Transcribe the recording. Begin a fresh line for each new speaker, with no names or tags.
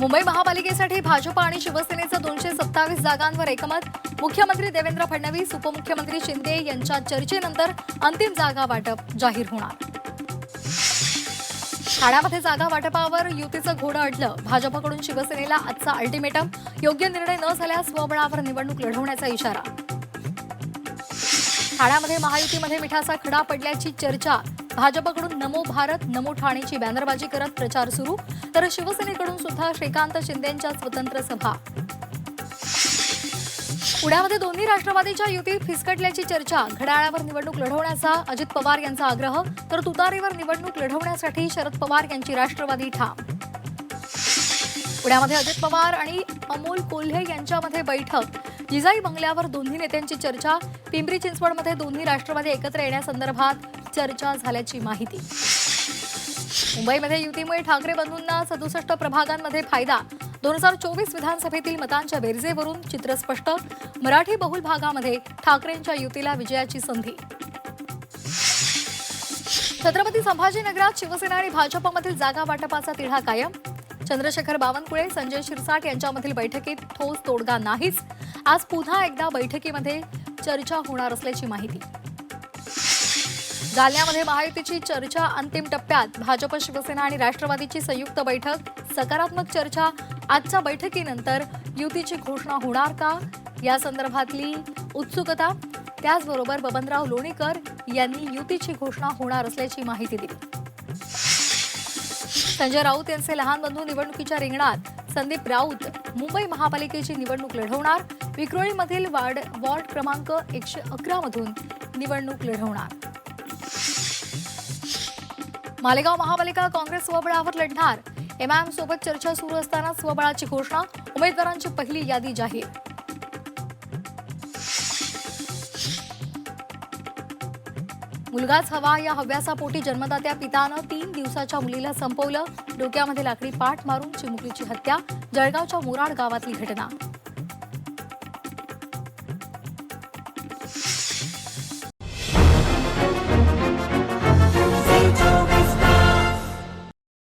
मुंबई महापालिकेसाठी भाजपा आणि शिवसेनेचं 227 जागांवर एकमत. मुख्यमंत्री देवेंद्र फडणवीस, उपमुख्यमंत्री शिंदे यांच्या चर्चेनंतर अंतिम जागा वाटप जाहीर होणार. ठाण्यामध्ये जागा वाटपावर युतीचं घोडं अडलं. भाजपकडून शिवसेनेला आजचा अल्टिमेटम. योग्य निर्णय न झाल्यास स्वबळावर निवडणूक लढवण्याचा इशारा. ठाण्यामध्ये महायुतीमध्ये मिठाचा खडा पडल्याची चर्चा. भाजपकडून नमो भारत नमो ठाणेची बॅनरबाजी करत प्रचार सुरू, तर शिवसेनेकडून सुद्धा श्रीकांत शिंदेंच्या स्वतंत्र सभा. पुण्यामध्ये दोन्ही राष्ट्रवादीच्या युतीत फिसकटल्याची चर्चा. घड्याळावर निवडणूक लढवण्याचा अजित पवार यांचा आग्रह, तर तुतारीवर निवडणूक लढवण्यासाठी शरद पवार यांची राष्ट्रवादी ठाम. पुण्यामध्ये अजित पवार आणि अमोल कोल्हे यांच्यामध्ये बैठक. जिजाई बंगल्यावर दोन्ही नेत्यांची चर्चा. पिंपरी चिंचवडमध्ये दोन्ही राष्ट्रवादी एकत्र येण्यासंदर्भात चर्चा झाल्याची माहिती. मुंबईमध्ये युतीमुळे ठाकरे बंधूंना 67 प्रभागांमध्ये फायदा. 2024 विधानसभेतील मतांच्या बेरजेवरून चित्र स्पष्ट. मराठी बहुल भागामध्ये ठाकरेंच्या युतीला विजयाची संधी. छत्रपती संभाजीनगरात शिवसेना आणि भाजपमधील जागा वाटपाचा तिढा कायम. चंद्रशेखर बावनकुळे, संजय शिरसाट यांच्यामधील बैठकीत ठोस तोडगा नाहीच. आज पुन्हा एकदा बैठकीमध्ये चर्चा होणार असल्याची माहिती. जालन्यामध्ये महायुतीची चर्चा अंतिम टप्प्यात. भाजप, शिवसेना आणि राष्ट्रवादीची संयुक्त बैठक. सकारात्मक चर्चा. आजच्या बैठकीनंतर युतीची घोषणा होणार का, या संदर्भातली उत्सुकता. त्याचबरोबर बबनराव लोणीकर यांनी युतीची घोषणा होणार असल्याची माहिती दिली. संजय राऊत यांचे लहान बंधू निवडणुकीच्या रिंगणात. संदीप राऊत मुंबई महापालिकेची निवडणूक लढवणार. विक्रोळीमधील वॉर्ड क्रमांक 111 मधून निवडणूक लढवणार. मालेगाव महापालिका काँग्रेस स्वबळावर लढणार. एमआयएम सोबत चर्चा सुरू असताना स्वबळाची घोषणा. उमेदवारांची पहिली यादी जाहीर. मुलगाच हवा या हव्यासापोटी जन्मदात्या पितानं 3 दिवसाच्या मुलीला संपवलं. डोक्यामध्ये लाकडी पाठ मारून चिमुकलीची हत्या. जळगावच्या मोराड गावातली घटना.